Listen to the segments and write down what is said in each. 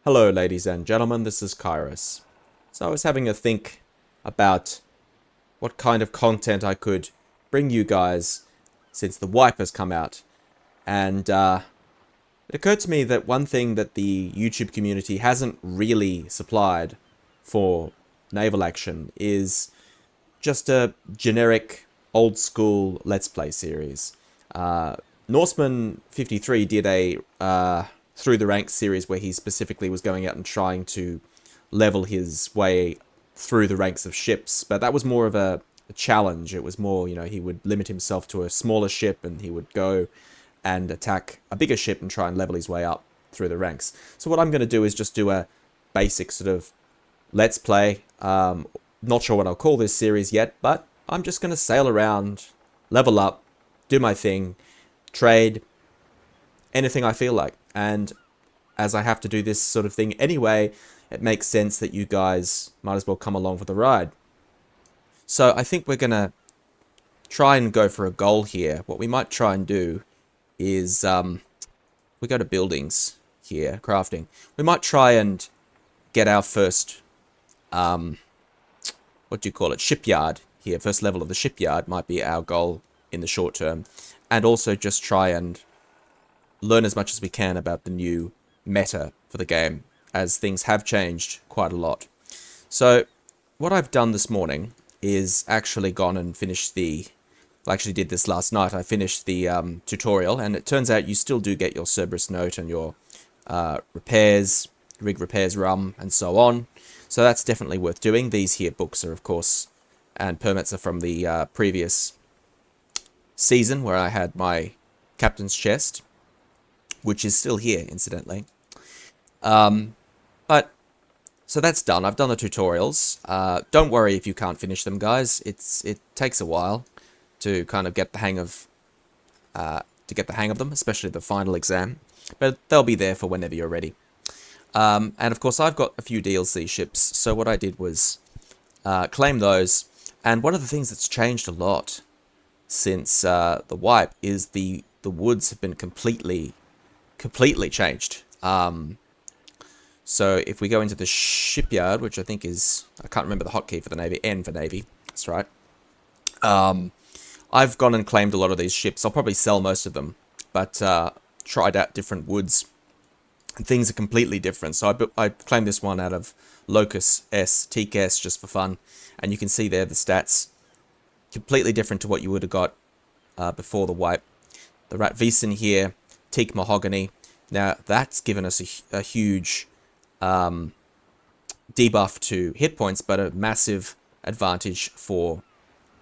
Hello, ladies and gentlemen, this is KairoS. So I was having a think about what kind of content I could bring you guys since the wipe has come out. And it occurred to me that one thing that the YouTube community hasn't really supplied for Naval Action is just a generic old school Let's Play series. Norseman 53 did a through the ranks series where he specifically was going out and trying to level his way through the ranks of ships, but that was more of a challenge. It was more, he would limit himself to a smaller ship and he would go and attack a bigger ship and try and level his way up through the ranks. So what I'm going to do is just do a basic sort of Let's Play. Not sure what I'll call this series yet, but I'm just going to sail around, level up, do my thing, trade, anything I feel like. And as I have to do this sort of thing anyway, it makes sense that you guys might as well come along for the ride. So I think we're going to try and go for a goal here. What we might try and do is, we go to buildings here, crafting. We might try and get our first, what do you call it, shipyard here. First level of the shipyard might be our goal in the short term. And also just try and learn as much as we can about the new meta for the game, as things have changed quite a lot. So what I've done this morning is actually gone and finished I actually did this last night. I finished the tutorial, and it turns out you still do get your Cerberus note and your repairs, rig repairs rum, and so on. So that's definitely worth doing. These here books are, of course, and permits are from the previous season where I had my captain's chest, which is still here, incidentally. But so that's done. I've done the tutorials. Don't worry if you can't finish them, guys. It takes a while to kind of get the hang of them, especially the final exam. But they'll be there for whenever you're ready. And of course, I've got a few DLC ships. So what I did was claim those. And one of the things that's changed a lot since the wipe is the woods have been completely changed. So if we go into the shipyard, which I think is, I can't remember the hotkey for the Navy, N for Navy, that's right. I've gone and claimed a lot of these ships. I'll probably sell most of them, but tried out different woods. And things are completely different. So I claimed this one out of Locus S, Teak S, just for fun. And you can see there the stats. Completely different to what you would have got before the wipe. The Rat Wiesen here, Teak Mahogany. Now, that's given us a huge debuff to hit points, but a massive advantage for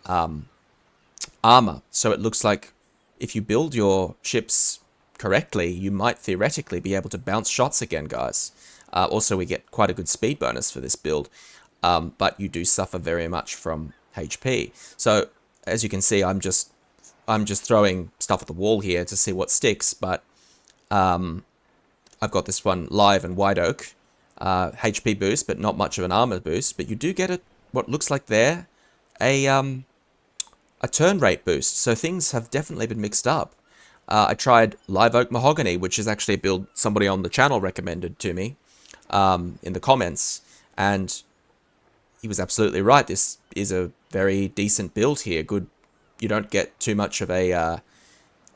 armor. So it looks like if you build your ships correctly, you might theoretically be able to bounce shots again, guys. Also, we get quite a good speed bonus for this build, but you do suffer very much from HP. So, as you can see, I'm just throwing stuff at the wall here to see what sticks, but I've got this one live and White Oak, HP boost, but not much of an armor boost. But you do get what looks like there a turn rate boost. So things have definitely been mixed up. I tried Live Oak Mahogany, which is actually a build somebody on the channel recommended to me in the comments, and he was absolutely right. This is a very decent build here. Good, you don't get too much of a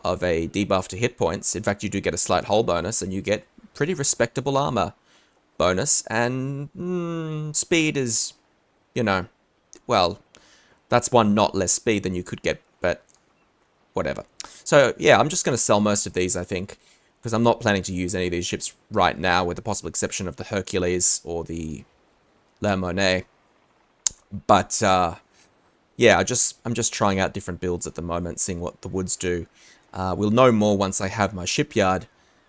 debuff to hit points. In fact, you do get a slight hull bonus, and you get pretty respectable armor bonus. And speed is, well, that's one not less speed than you could get, but whatever. So yeah, I'm just going to sell most of these, I think, because I'm not planning to use any of these ships right now, with the possible exception of the Hercules or the La Monnaie. But yeah, I'm just trying out different builds at the moment, seeing what the woods do. We'll know more once I have my shipyard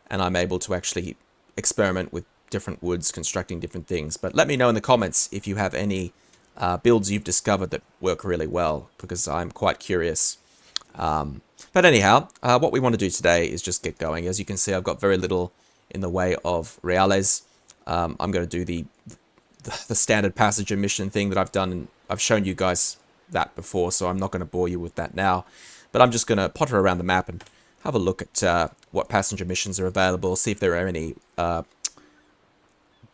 and I'm able to actually experiment with different woods, constructing different things. But let me know in the comments if you have any builds you've discovered that work really well, because I'm quite curious. But anyhow, what we want to do today is just get going. As you can see, I've got very little in the way of reales. I'm going to do the standard passenger mission thing that I've done, and I've shown you guys that before, so I'm not going to bore you with that now. But I'm just going to potter around the map and have a look at what passenger missions are available, see if there are any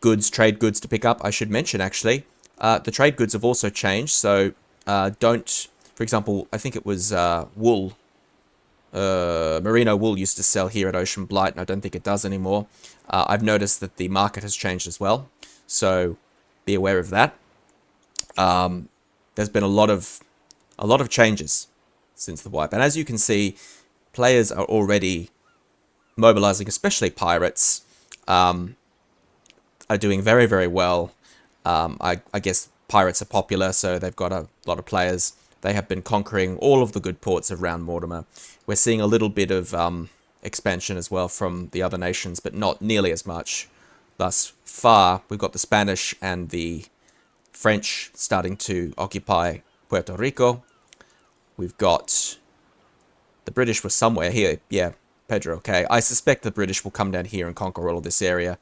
goods, trade goods to pick up. I should mention, actually, the trade goods have also changed. So don't, for example, I think it was wool. Merino wool used to sell here at Ocean Blight, and I don't think it does anymore. I've noticed that the market has changed as well, so be aware of that. There's been a lot of changes since the wipe, and as you can see, players are already mobilizing, especially pirates, are doing very, very well. I guess pirates are popular, so they've got a lot of players. They have been conquering all of the good ports around Mortimer. We're seeing a little bit of expansion as well from the other nations, but not nearly as much thus far. We've got the Spanish and the French starting to occupy Puerto Rico. We've got the British were somewhere here. Yeah, Pedro, okay. I suspect the British will come down here and conquer all of this area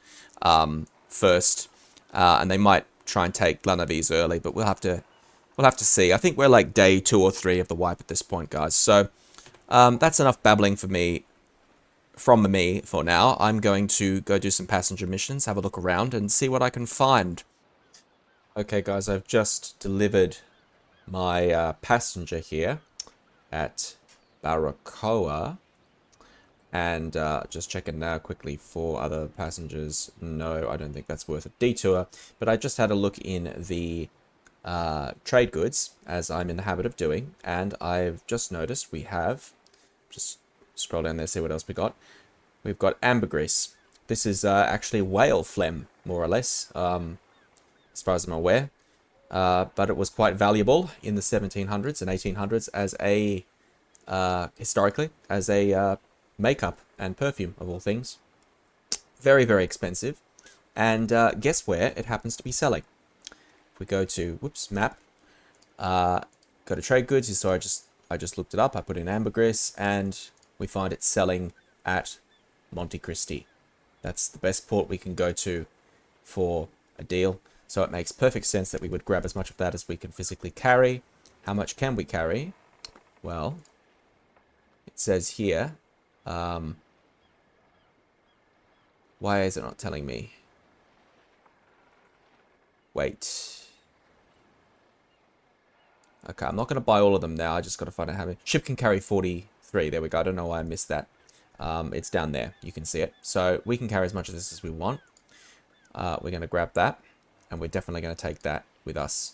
first. And they might try and take La Navise early, but we'll have to see. I think we're like day 2 or 3 of the wipe at this point, guys. So that's enough babbling from me for now. I'm going to go do some passenger missions, have a look around, and see what I can find. Okay, guys, I've just delivered my passenger here at Baracoa, and just checking now quickly for other passengers. No, I don't think that's worth a detour, but I just had a look in the trade goods, as I'm in the habit of doing, and I've just noticed we have, just scroll down there, see what else we got. We've got ambergris. This is actually whale phlegm, more or less, as far as I'm aware, but it was quite valuable in the 1700s and 1800s as a historically as a makeup and perfume, of all things. Very, very expensive. And guess where it happens to be selling? If we go to, whoops, map, go to trade goods, you saw I just looked it up, I put in ambergris, and we find it selling at Monte Cristi. That's the best port we can go to for a deal. So it makes perfect sense that we would grab as much of that as we can physically carry. How much can we carry? Well, it says here, why is it not telling me? Wait. Okay, I'm not going to buy all of them now. I just got to find out how many. Ship can carry 43. There we go. I don't know why I missed that. It's down there. You can see it. So we can carry as much of this as we want. We're going to grab that. And we're definitely going to take that with us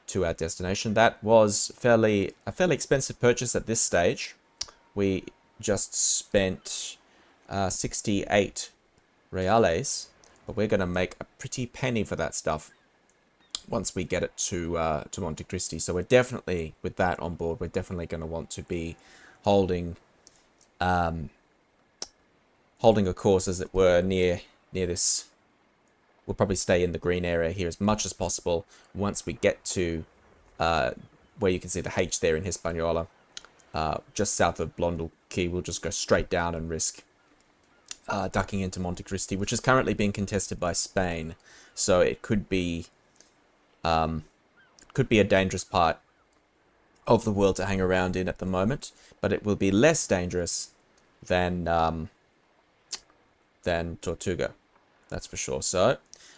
to our destination. That was a fairly expensive purchase at this stage. We just spent 68 reales, but we're going to make a pretty penny for that stuff once we get it to Monte Cristi. So we're definitely, with that on board, we're definitely going to want to be holding a course, as it were, near this. We'll probably stay in the green area here as much as possible. Once we get to where you can see the H there in Hispaniola, just south of Blondel Key, we'll just go straight down and risk ducking into Monte Cristi, which is currently being contested by Spain. So it could be a dangerous part of the world to hang around in at the moment, but it will be less dangerous than Tortuga. That's for sure. So,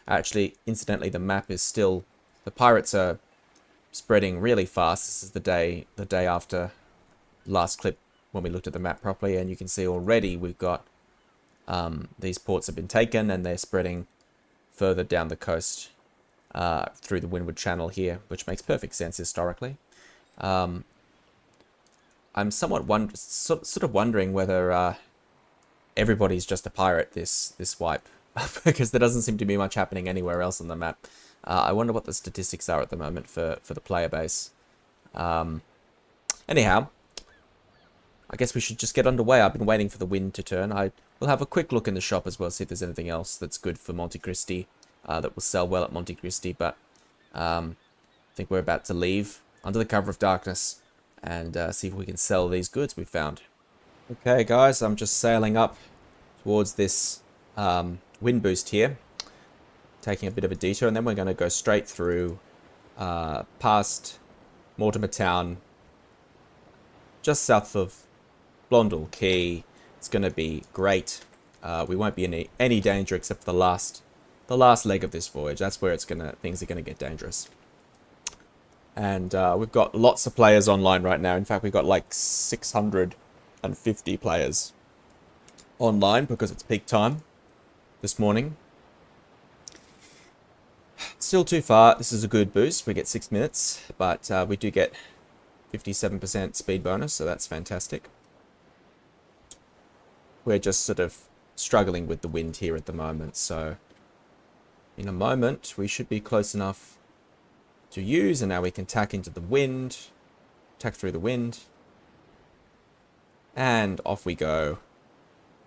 actually, incidentally, the map is still... The pirates are spreading really fast. This is the day after last clip when we looked at the map properly, and you can see already we've got these ports have been taken, and they're spreading further down the coast through the Windward Channel here, which makes perfect sense historically. I'm somewhat sort of wondering whether everybody's just a pirate this wipe. Because there doesn't seem to be much happening anywhere else on the map. I wonder what the statistics are at the moment for the player base. Anyhow, I guess we should just get underway. I've been waiting for the wind to turn. I will have a quick look in the shop as well, see if there's anything else that's good for Monte Cristi, that will sell well at Monte Cristi. But I think we're about to leave under the cover of darkness and see if we can sell these goods we've found. Okay, guys, I'm just sailing up towards this wind boost here, taking a bit of a detour, and then we're going to go straight through past Mortimer Town, just south of Blondel Key. It's going to be great. We won't be in any danger except for the the last leg of this voyage. That's where things are gonna get dangerous. And we've got lots of players online right now. In fact, we've got like 650 players online because it's peak time this morning. Still too far. This is a good boost. We get 6 minutes, but we do get 57% speed bonus, so that's fantastic. We're just sort of struggling with the wind here at the moment, so in a moment we should be close enough to use, and now we can tack into the wind, tack through the wind, and off we go,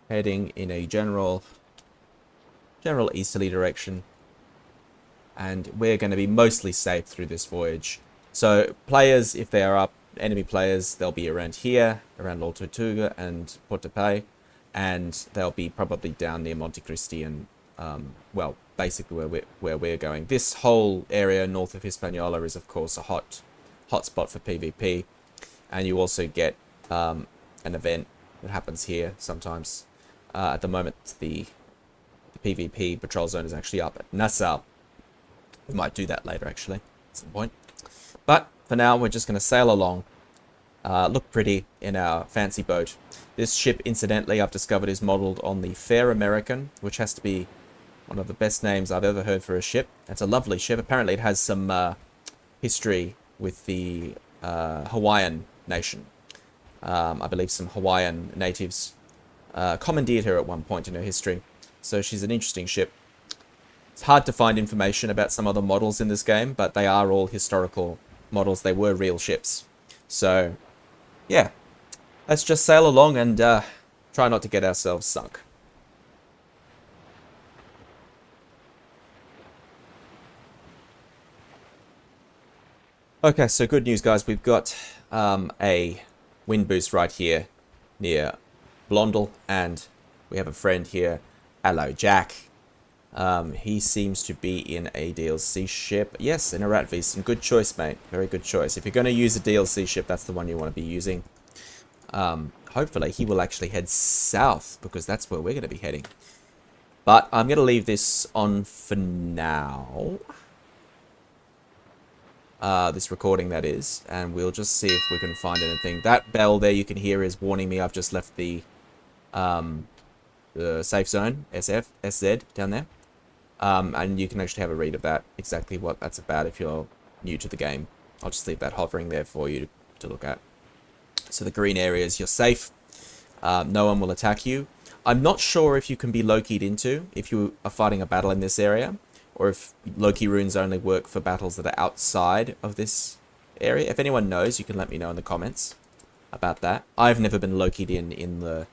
heading in a general easterly direction. And we're going to be mostly safe through this voyage. So players, if they are up, enemy players, they'll be around here, around La Tortuga and Portape, and they'll be probably down near Monte Cristi and, well, basically where we're going. This whole area north of Hispaniola is, of course, a hot spot for PvP, and you also get an event that happens here sometimes. At the moment, the PvP patrol zone is actually up at Nassau. We might do that later, actually, at some point. But for now, we're just going to sail along, look pretty in our fancy boat. This ship, incidentally, I've discovered is modeled on the Fair American, which has to be one of the best names I've ever heard for a ship. It's a lovely ship. Apparently, it has some history with the Hawaiian nation. I believe some Hawaiian natives commandeered her at one point in her history. So she's an interesting ship. It's hard to find information about some other models in this game, but they are all historical models. They were real ships. So, yeah. Let's just sail along and try not to get ourselves sunk. Okay, so good news, guys. We've got a wind boost right here near Blondel, and we have a friend here. Hello, Jack. He seems to be in a DLC ship. Yes, in a Ratviesen. Good choice, mate. Very good choice. If you're going to use a DLC ship, that's the one you want to be using. Hopefully, he will actually head south, because that's where we're going to be heading. But I'm going to leave this on for now. This recording, that is. And we'll just see if we can find anything. That bell there you can hear is warning me I've just left the safe zone, SZ, down there. And you can actually have a read of that, exactly what that's about if you're new to the game. I'll just leave that hovering there for you to look at. So the green areas, you're safe. No one will attack you. I'm not sure if you can be low-keyed into if you are fighting a battle in this area, or if low-key runes only work for battles that are outside of this area. If anyone knows, you can let me know in the comments about that. I've never been low-keyed in the...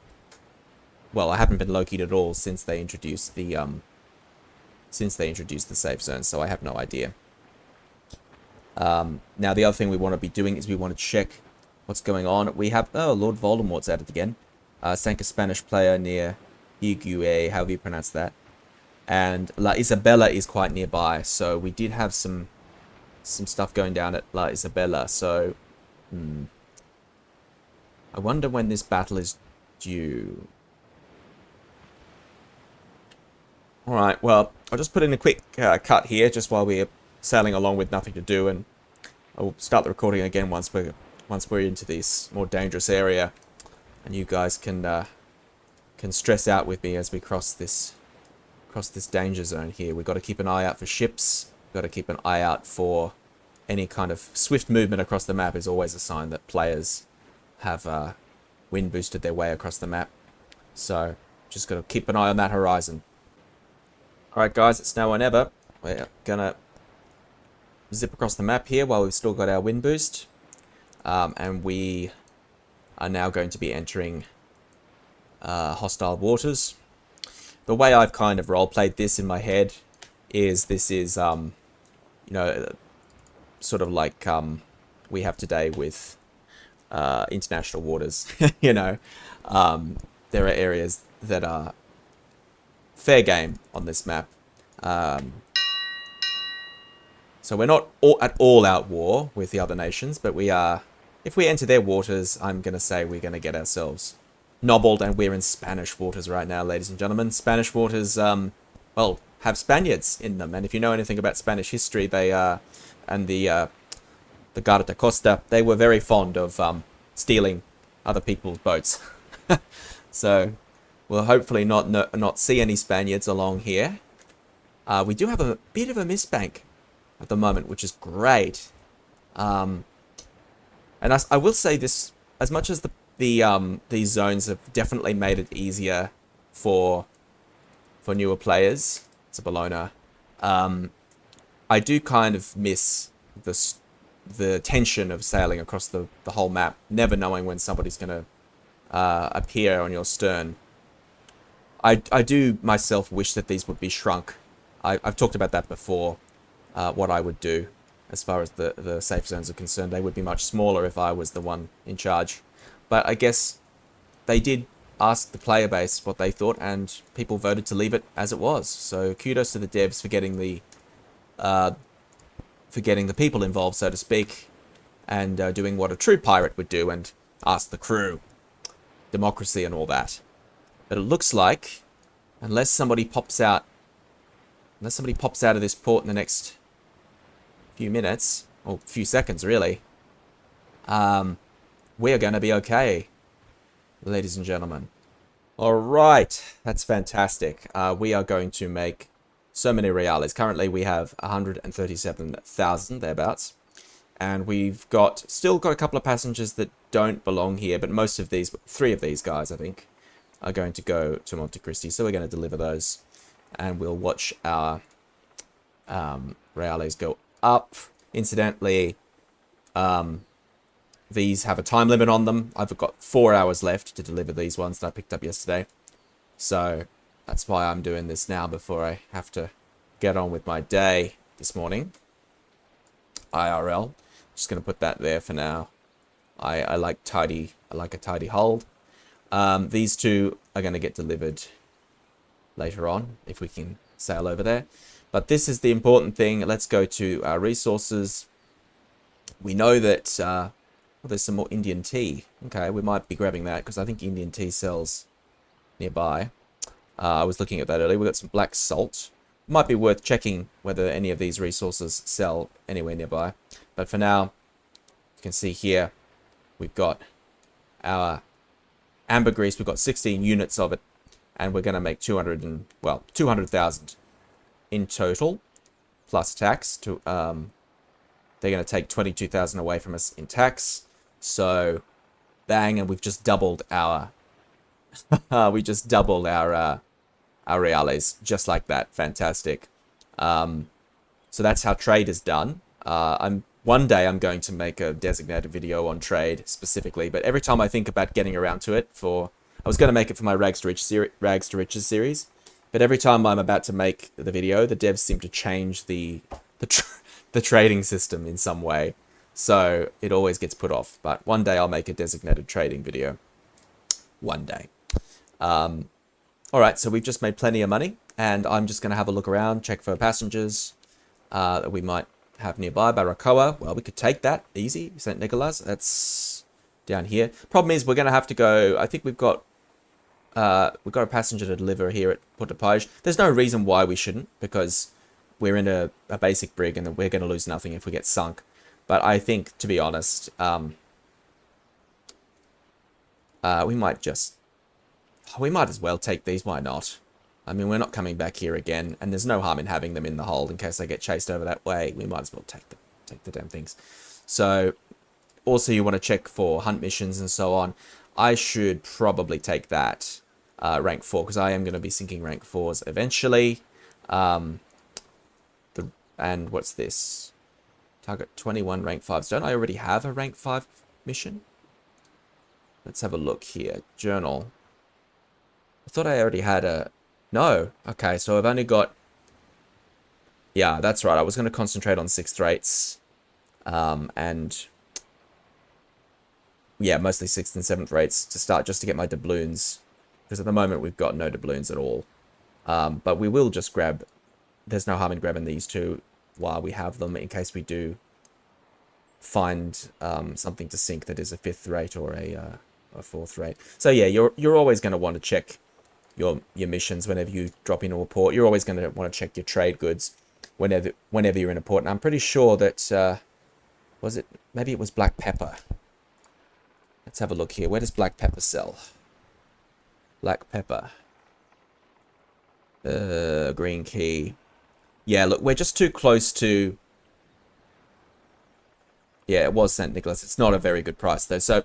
Well, I haven't been low-keyed at all since they introduced the safe zone, so I have no idea. Now, the other thing we want to be doing is we want to check what's going on. We have... Oh, Lord Voldemort's at it again. Sank a Spanish player near Higué, however you pronounce that. And La Isabela is quite nearby, so we did have some stuff going down at La Isabela, so... I wonder when this battle is due. Alright, well, I'll just put in a quick cut here, just while we're sailing along with nothing to do, and I'll start the recording again once we're into this more dangerous area, and you guys can stress out with me as we cross this danger zone here. We've got to keep an eye out for ships. We've got to keep an eye out for any kind of swift movement across the map is always a sign that players have wind boosted their way across the map. So, just got to keep an eye on that horizon. Alright guys, it's now or never. We're gonna zip across the map here while we've still got our wind boost. And we are now going to be entering hostile waters. The way I've kind of role-played this in my head is this is, you know, sort of like we have today with international waters. You know, there are areas that are fair game on this map. So we're not at all out war with the other nations, but we are, if we enter their waters, I'm going to say we're going to get ourselves nobbled, and we're in Spanish waters right now, ladies and gentlemen. Spanish waters, well, have Spaniards in them. And if you know anything about Spanish history, they and the Guarda da Costa, they were very fond of stealing other people's boats. So we'll hopefully not see any Spaniards along here. We do have a bit of a mistbank at the moment, which is great. And I will say this, as much as these zones have definitely made it easier for newer players, it's a Bologna, I do kind of miss the tension of sailing across the whole map, never knowing when somebody's going to appear on your stern. I do myself wish that these would be shrunk. I've talked about that before, what I would do as far as the safe zones are concerned. They would be much smaller if I was the one in charge. But I guess they did ask the player base what they thought, and people voted to leave it as it was. So kudos to the devs for getting the people involved, so to speak, and doing what a true pirate would do and ask the crew. Democracy and all that. But it looks like, unless somebody pops out of this port in the next few minutes, or few seconds really, we are going to be okay, ladies and gentlemen. All right, that's fantastic. We are going to make so many reales. Currently, we have 137,000 thereabouts, and we've still got a couple of passengers that don't belong here, but most of these, 3 of these guys, I think, are going to go to Monte Cristi, so we're going to deliver those, and we'll watch our reales go up. Incidentally, these have a time limit on them. I've got 4 hours left to deliver these ones that I picked up yesterday, so that's why I'm doing this now before I have to get on with my day this morning. IRL. Just going to put that there for now. I like a tidy hold. These 2 are going to get delivered later on if we can sail over there. But this is the important thing. Let's go to our resources. We know that well, there's some more Indian tea. Okay, we might be grabbing that because I think Indian tea sells nearby. I was looking at that earlier. We've got some black salt. Might be worth checking whether any of these resources sell anywhere nearby. But for now, you can see here, we've got our ambergris. We've got 16 units of it, and we're going to make 200,000 in total, plus tax. They're going to take 22,000 away from us in tax. So, bang, and we've just doubled our reales, just like that. Fantastic. So that's how trade is done. One day I'm going to make a designated video on trade specifically, but every time I think about getting around to it, I was going to make it for my Rags to Riches series, but every time I'm about to make the video, the devs seem to change the trading system in some way, so it always gets put off. But one day I'll make a designated trading video. One day. Alright, so we've just made plenty of money, and I'm just going to have a look around, check for passengers that we might have nearby. Baracoa, well, we could take that, easy. St. Nicholas, that's down here. Problem is, we're going to have to go, I think we've got a passenger to deliver here at Portapage. There's no reason why we shouldn't, because we're in a basic brig, and we're going to lose nothing if we get sunk. But I think, to be honest, we might as well take these, why not? I mean, we're not coming back here again, and there's no harm in having them in the hold in case they get chased over that way. We might as well take the damn things. So, also you want to check for hunt missions and so on. I should probably take that rank 4, because I am going to be sinking rank 4s eventually. And what's this? Target 21 rank 5s. Don't I already have a rank 5 mission? Let's have a look here. Journal. I thought I already had a... No. Okay, so I've only got... Yeah, that's right. I was going to concentrate on 6th rates. And... Yeah, mostly 6th and 7th rates to start, just to get my doubloons. Because at the moment, we've got no doubloons at all. But we will just grab... There's no harm in grabbing these 2 while we have them, in case we do find something to sink that is a 5th rate or a 4th rate. So yeah, you're always going to want to check your missions whenever you drop into a port. You're always going to want to check your trade goods whenever you're in a port. And I'm pretty sure that maybe it was black pepper. Let's have a look here. Where does black pepper sell? Black pepper. Green key. Yeah, look, we're just too close to... Yeah, it was St. Nicholas. It's not a very good price, though. So,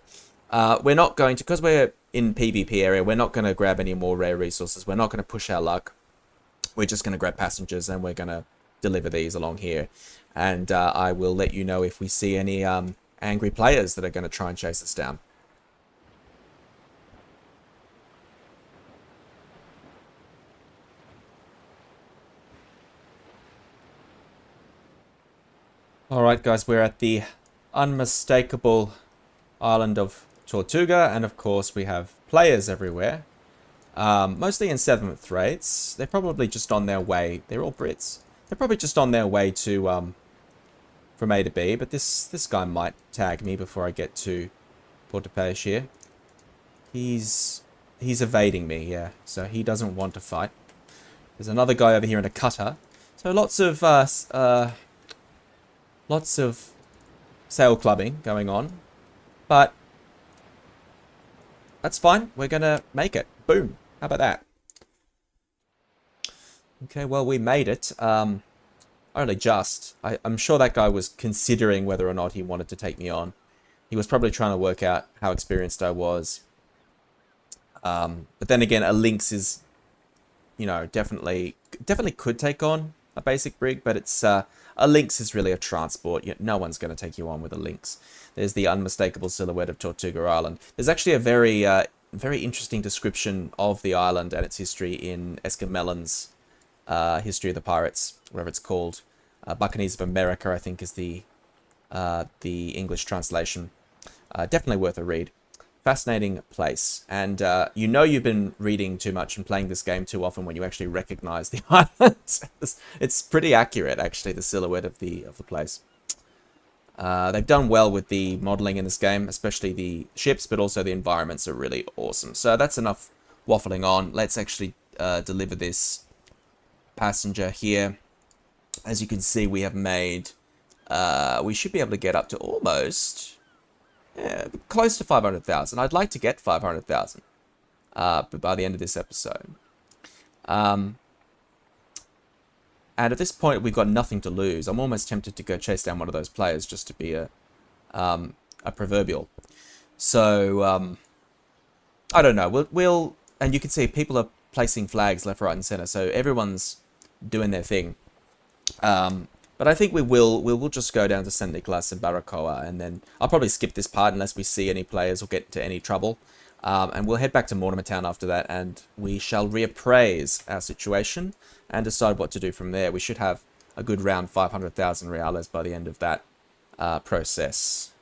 we're not going to... Because we're in PvP area, we're not going to grab any more rare resources. We're not going to push our luck. We're just going to grab passengers, and we're going to deliver these along here. And I will let you know if we see any angry players that are going to try and chase us down. Alright guys, we're at the unmistakable island of Tortuga, and of course we have players everywhere. Mostly in 7th rates. They're probably just on their way. They're all Brits. They're probably just on their way to from A to B, but this guy might tag me before I get to Port-de-Paix here. He's evading me, yeah. So he doesn't want to fight. There's another guy over here in a cutter. So lots of sail clubbing going on, but that's fine. We're gonna make it. Boom. How about that? Okay, well, we made it. Only just. I'm sure that guy was considering whether or not he wanted to take me on. He was probably trying to work out how experienced I was. But then again, a lynx is, definitely could take on a basic brig, but it's a lynx is really a transport. No one's going to take you on with a lynx. There's the unmistakable silhouette of Tortuga Island. There's actually a very interesting description of the island and its history in Escamelon's History of the Pirates, whatever it's called. Buccaneers of America, I think, is the English translation. Definitely worth a read. Fascinating place. And you've been reading too much and playing this game too often when you actually recognize the island. It's pretty accurate, actually, the silhouette of the place. They've done well with the modeling in this game, especially the ships, but also the environments are really awesome. So that's enough waffling on. Let's actually deliver this passenger here. As you can see, we have made... we should be able to get up to almost... Yeah, close to 500,000. I'd like to get 500,000 by the end of this episode. And at this point, we've got nothing to lose. I'm almost tempted to go chase down one of those players just to be a proverbial. So, I don't know. We'll and you can see people are placing flags left, right, and center. So everyone's doing their thing. But I think we'll just go down to St. Nicholas and Baracoa, and then I'll probably skip this part unless we see any players or get into any trouble. And we'll head back to Mortimer Town after that, and we shall reappraise our situation and decide what to do from there. We should have a good round 500,000 reales by the end of that process.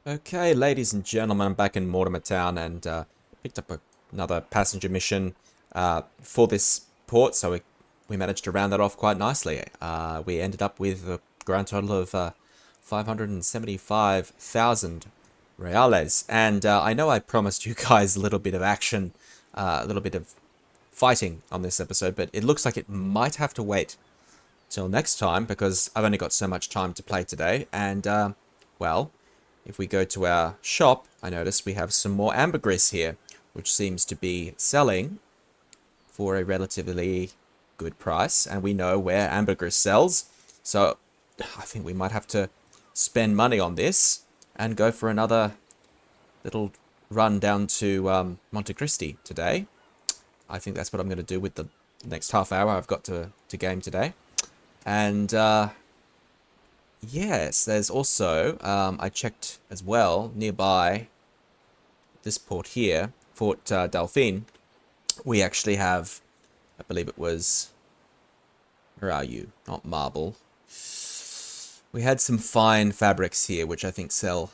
Okay, ladies and gentlemen, I'm back in Mortimer Town and picked up another passenger mission for this port, so we managed to round that off quite nicely. We ended up with a grand total of 575,000 reales, and I know I promised you guys a little bit of action, a little bit of fighting on this episode, but it looks like it might have to wait till next time because I've only got so much time to play today, and well, if we go to our shop, I notice we have some more ambergris here, which seems to be selling for a relatively good price, and we know where ambergris sells, so I think we might have to spend money on this and go for another little run down to Monte Cristi today. I think that's what I'm going to do with the next half hour I've got to game today. And yes, there's also, I checked as well, nearby this port here, Fort Delphine, we actually have, I believe it was, where are you? Not marble. We had some fine fabrics here, which I think sell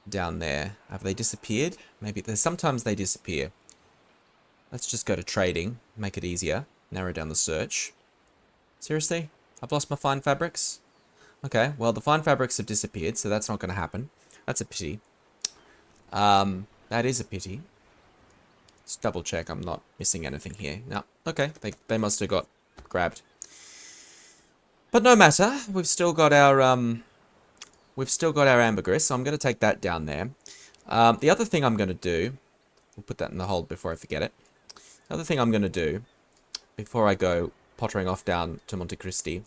down there. Have they disappeared? Maybe, sometimes they disappear. Let's just go to trading, make it easier, narrow down the search. Seriously? I've lost my fine fabrics? Okay, well, the fine fabrics have disappeared, so that's not going to happen. That's a pity. That is a pity. Let's double check I'm not missing anything here. No, okay, they must have got grabbed. But no matter, we've still got our ambergris, so I'm going to take that down there. The other thing I'm going to do, we'll put that in the hold before I forget it. The other thing I'm going to do, before I go pottering off down to Monte Cristi,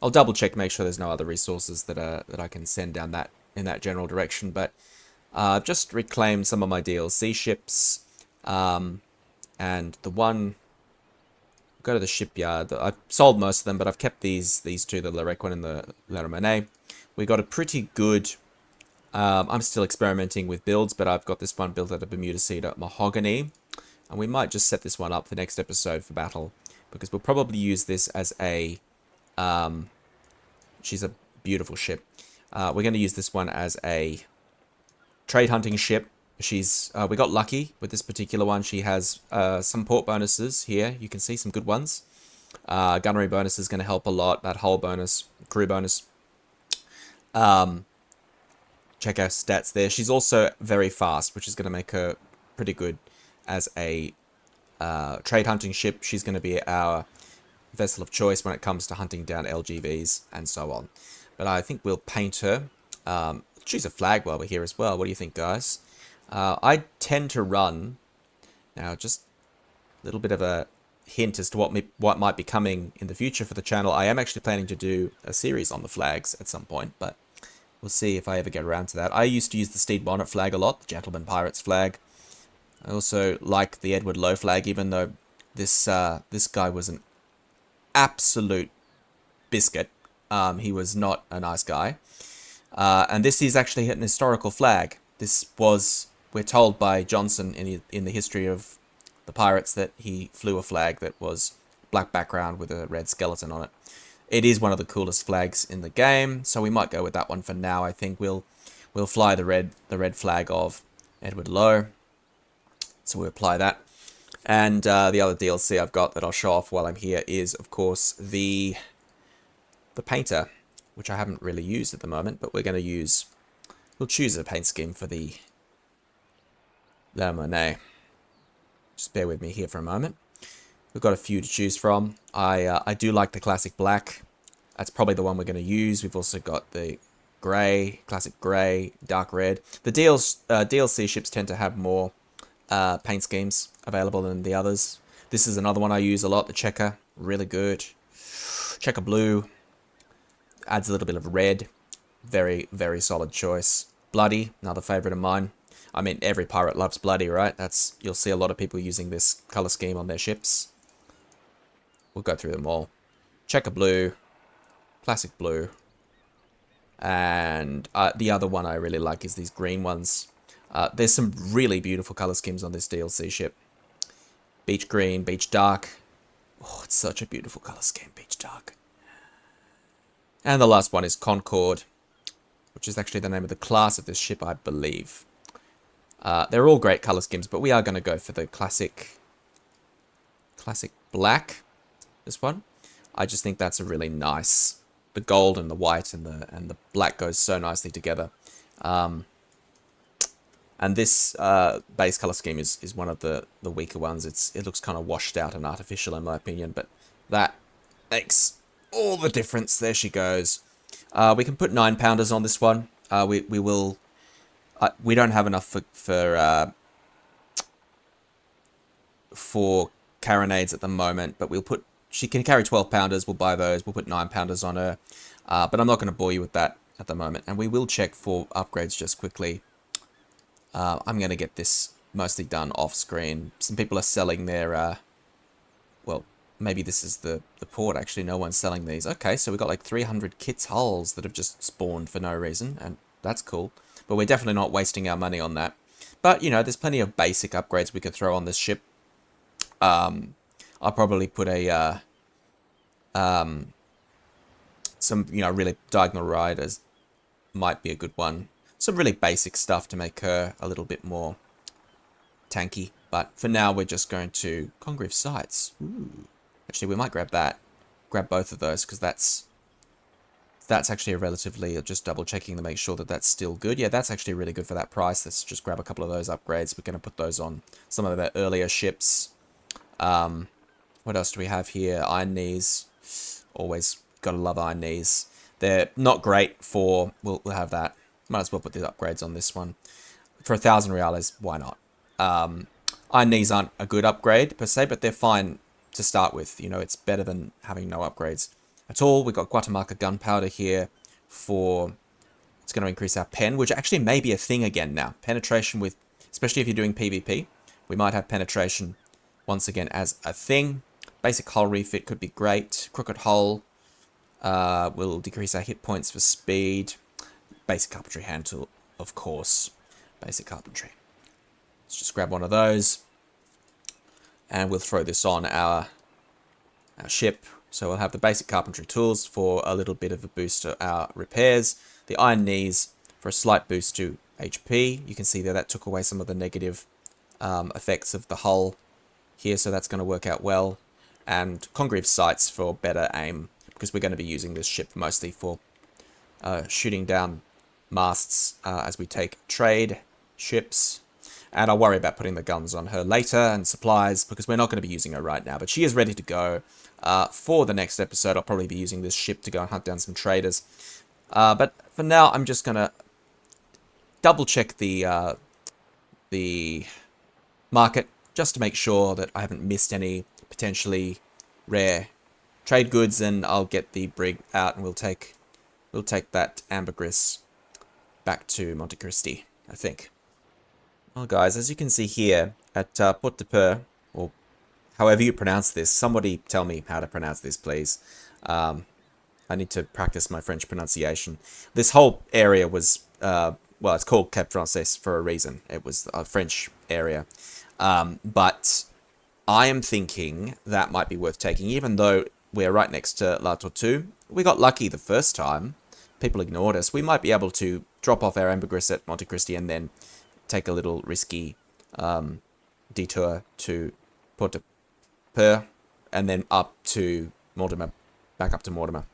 I'll double check, make sure there's no other resources that I can send down that in that general direction. But I've just reclaimed some of my DLC ships, and the one. Go to the shipyard. I've sold most of them, but I've kept these two, the L'Arequin and the La Ramone. We got a pretty good. I'm still experimenting with builds, but I've got this one built out of Bermuda cedar mahogany, and we might just set this one up for next episode for battle, because we'll probably use this as a. She's a beautiful ship. We're going to use this one as a trade hunting ship. She's we got lucky with this particular one. She has some port bonuses here. You can see some good ones. Gunnery bonus is going to help a lot. That hull bonus, crew bonus. Check our stats there. She's also very fast, which is going to make her pretty good as a trade hunting ship. She's going to be our vessel of choice when it comes to hunting down LGVs and so on. But I think we'll paint her. Choose a flag while we're here as well. What do you think, guys? I tend to run, now just a little bit of a hint as to what might be coming in the future for the channel. I am actually planning to do a series on the flags at some point, but we'll see if I ever get around to that. I used to use the Stede Bonnet flag a lot, the Gentleman Pirates flag. I also like the Edward Lowe flag, even though this guy was an absolute biscuit. He was not a nice guy. And this is actually an historical flag. This was, we're told by Johnson in the history of the pirates, that he flew a flag that was black background with a red skeleton on it. It is one of the coolest flags in the game, so we might go with that one for now. I think we'll fly the red flag of Edward Lowe. So we'll apply that. And the other DLC I've got that I'll show off while I'm here is, of course, the painter, which I haven't really used at the moment, but we'll choose a paint scheme for the La Monet. Just bear with me here for a moment. We've got a few to choose from. I do like the classic black. That's probably the one we're going to use. We've also got the grey, classic grey, dark red. The DLC ships tend to have more paint schemes available than the others. This is another one I use a lot, the checker. Really good. Checker blue. Adds a little bit of red. Very, very solid choice. Bloody, another favourite of mine. I mean, every pirate loves bloody, right? You'll see a lot of people using this colour scheme on their ships. We'll go through them all. Checker blue. Classic blue. And the other one I really like is these green ones. There's some really beautiful colour schemes on this DLC ship. Beach green, beach dark. Oh, it's such a beautiful colour scheme, beach dark. And the last one is Concord, which is actually the name of the class of this ship, I believe. They're all great colour schemes, but we are going to go for the classic black, this one. I just think that's a really nice, the gold and the white and the black goes so nicely together. And this base colour scheme is one of the weaker ones. It looks kind of washed out and artificial in my opinion, but that makes all the difference. There she goes. We can put 9-pounders on this one. We will. We don't have enough for carronades at the moment, but we'll put. She can carry 12-pounders. We'll buy those. We'll put 9-pounders on her. But I'm not going to bore you with that at the moment. And we will check for upgrades just quickly. I'm going to get this mostly done off screen. Some people are selling their. Well, maybe this is the port. Actually, no one's selling these. Okay, so we've got like 300 kits hulls that have just spawned for no reason, and that's cool. But we're definitely not wasting our money on that. But, you know, there's plenty of basic upgrades we could throw on this ship. I'll probably put a, some, you know, really diagonal riders might be a good one. Some really basic stuff to make her a little bit more tanky. But for now, we're just going to Congreve Sights. Ooh. Actually, we might grab that. Grab both of those, because that's that's actually a relatively, just double checking to make sure that that's still good. Yeah, that's actually really good for that price. Let's just grab a couple of those upgrades. We're going to put those on some of their earlier ships. What else do we have here? Iron knees. Always gotta love iron knees. They're not great for... We'll have that. Might as well put the upgrades on this one. For 1,000 reales, why not? Iron knees aren't a good upgrade per se, but they're fine to start with. You know, it's better than having no upgrades at all. We've got Guatemala gunpowder here for... It's going to increase our pen, which actually may be a thing again now. Penetration with... Especially if you're doing PvP. We might have penetration once again as a thing. Basic hull refit could be great. Crooked hull will decrease our hit points for speed. Basic carpentry hand tool, of course. Basic carpentry. Let's just grab one of those. And we'll throw this on our ship. So we'll have the basic carpentry tools for a little bit of a boost to our repairs. The iron knees for a slight boost to HP. You can see there that took away some of the negative effects of the hull here. So that's going to work out well. And Congreve sights for better aim, because we're going to be using this ship mostly for shooting down masts as we take trade ships. And I'll worry about putting the guns on her later and supplies, because we're not going to be using her right now. But she is ready to go. For the next episode, I'll probably be using this ship to go and hunt down some traders. But for now, I'm just going to double check the market, just to make sure that I haven't missed any potentially rare trade goods, and I'll get the brig out and we'll take that ambergris back to Monte Cristi, I think. Well, guys, as you can see here at Port de Peur, or however you pronounce this, somebody tell me how to pronounce this, please. I need to practice my French pronunciation. This whole area was, well, it's called Cap Français for a reason. It was a French area. But I am thinking that might be worth taking, even though we're right next to La Tortue. We got lucky the first time. People ignored us. We might be able to drop off our ambergris at Monte Cristi and then take a little risky detour to Port de Peur and then up to Mortimer, back up to Mortimer.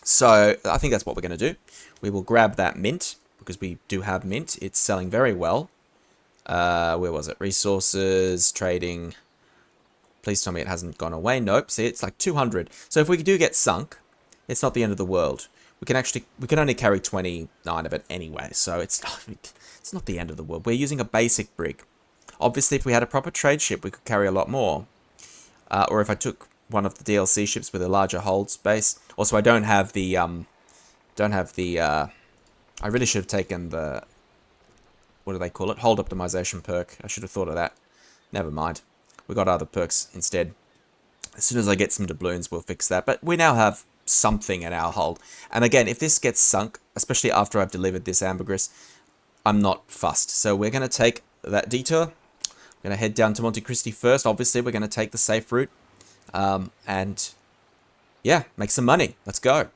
So I think that's what we're going to do. We will grab that mint, because we do have mint. It's selling very well. Where was it? Resources, trading. Please tell me it hasn't gone away. Nope. See, it's like 200. So if we do get sunk, it's not the end of the world. We can only carry 29 of it anyway. So it's not the end of the world. We're using a basic brig. Obviously, if we had a proper trade ship, we could carry a lot more. Or if I took one of the DLC ships with a larger hold space. Also, I don't have the I really should have taken the, what do they call it? Hold optimization perk. I should have thought of that. Never mind. We got other perks instead. As soon as I get some doubloons, we'll fix that. But we now have something in our hold. And again, if this gets sunk, especially after I've delivered this ambergris, I'm not fussed. So we're going to take that detour. We're going to head down to Monte Cristi first. Obviously, we're going to take the safe route. And yeah, make some money. Let's go.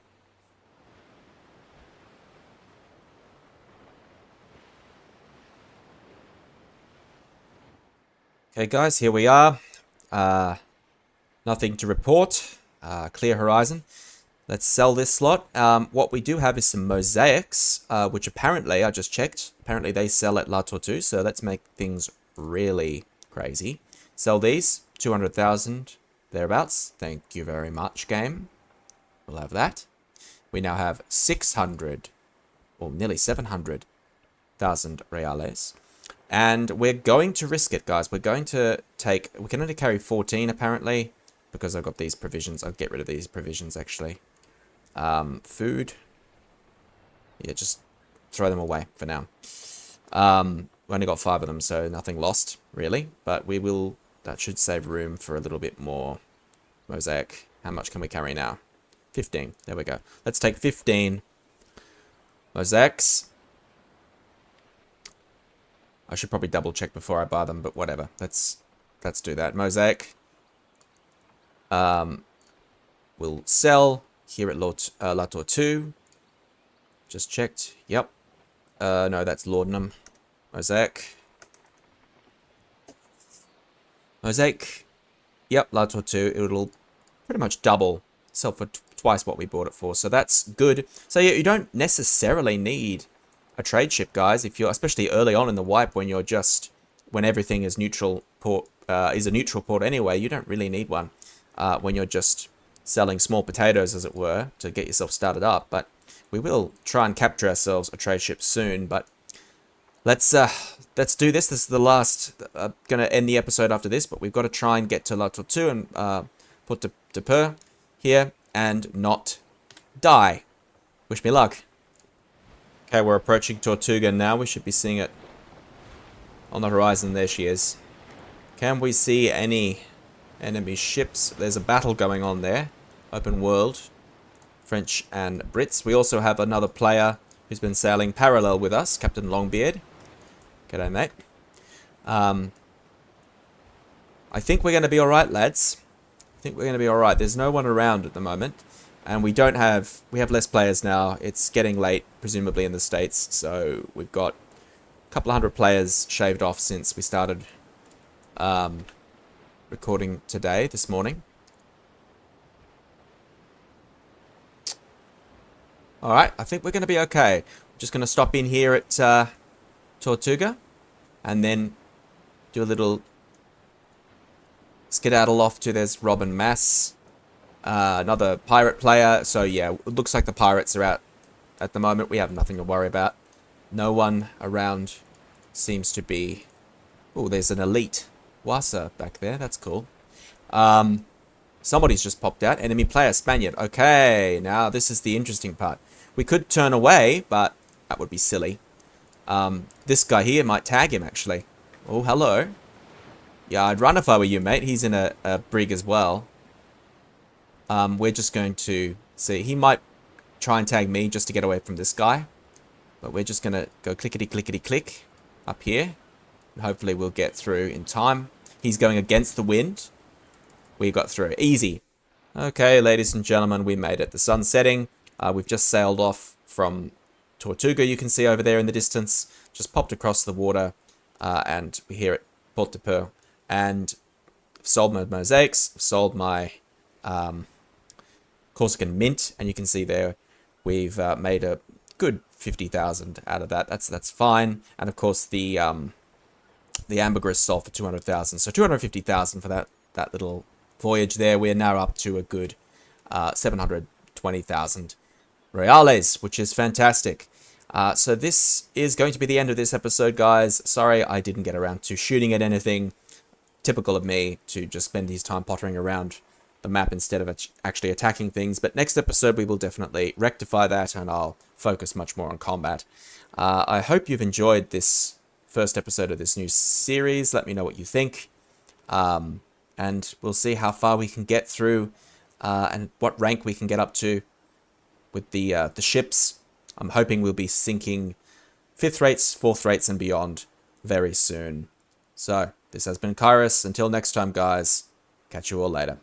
Okay, guys, here we are. Nothing to report. Clear horizon. Let's sell this slot. What we do have is some mosaics, which apparently, I just checked, apparently they sell at La Tortue, so let's make things really crazy. Sell these, 200,000, thereabouts. Thank you very much, game. We'll have that. We now have 600, or nearly 700,000 reales. And we're going to risk it, guys. We're going to take... We can only carry 14, apparently, because I've got these provisions. I'll get rid of these provisions, actually. Food. Yeah, just throw them away for now. We only got 5 of them, so nothing lost, really. But we will... That should save room for a little bit more mosaic. How much can we carry now? 15. There we go. Let's take 15 mosaics. I should probably double check before I buy them, but whatever. Let's do that. Mosaic. We'll sell here at La Tortue. Just checked. Yep. No, that's laudanum. Mosaic. Mosaic. Yep, La Tortue. It'll pretty much double. Sell for twice what we bought it for, so that's good. So yeah, you don't necessarily need a trade ship, guys, if you're, especially early on in the wipe when you're just, when everything is neutral port, is a neutral port anyway. You don't really need one when you're just selling small potatoes, as it were, to get yourself started up. But we will try and capture ourselves a trade ship soon. But let's do this. This is the last. Gonna end the episode after this, but we've got to try and get to La Tortue and put de Peur here and not die. Wish me luck. Okay, we're approaching Tortuga now. We should be seeing it on the horizon. There she is. Can we see any enemy ships? There's a battle going on there. Open world. French and Brits. We also have another player who's been sailing parallel with us, Captain Longbeard. G'day, mate. I think we're going to be alright, lads. I think we're going to be alright. There's no one around at the moment. And we have less players now. It's getting late, presumably in the States. So we've got a couple of hundred players shaved off since we started recording today, this morning. Alright, I think we're going to be okay. I'm just going to stop in here at Tortuga. And then do a little skedaddle off to, there's Robin Mass. Another pirate player. So yeah, it looks like the pirates are out at the moment. We have nothing to worry about. No one around seems to be... Oh, there's an elite Wasa back there. That's cool. Somebody's just popped out. Enemy player, Spaniard. Okay, now this is the interesting part. We could turn away, but that would be silly. This guy here might tag him, actually. Oh, hello. Yeah, I'd run if I were you, mate. He's in a brig as well. We're just going to see. He might try and tag me just to get away from this guy. But we're just going to go clickety-clickety-click up here. And hopefully we'll get through in time. He's going against the wind. We got through. Easy. Okay, ladies and gentlemen, we made it. The sun's setting. We've just sailed off from Tortuga, you can see over there in the distance. Just popped across the water. And we're here at Port de Peur. And I've sold my mosaics. I've sold my... Corsican mint, and you can see there we've made a good 50,000 out of that. That's fine, and of course the ambergris sold for 200,000, so 250,000 for that little voyage there. We're now up to a good 720,000 reales, which is fantastic. So this is going to be the end of this episode, guys. Sorry I didn't get around to shooting at anything. Typical of me to just spend his time pottering around the map instead of actually attacking things. But next episode we will definitely rectify that, and I'll focus much more on combat. I hope you've enjoyed this first episode of this new series. Let me know what you think, and we'll see how far we can get through and what rank we can get up to with the ships. I'm hoping we'll be sinking 5th rates, 4th rates and beyond very soon. So this has been KairoS. Until next time, guys, catch you all later.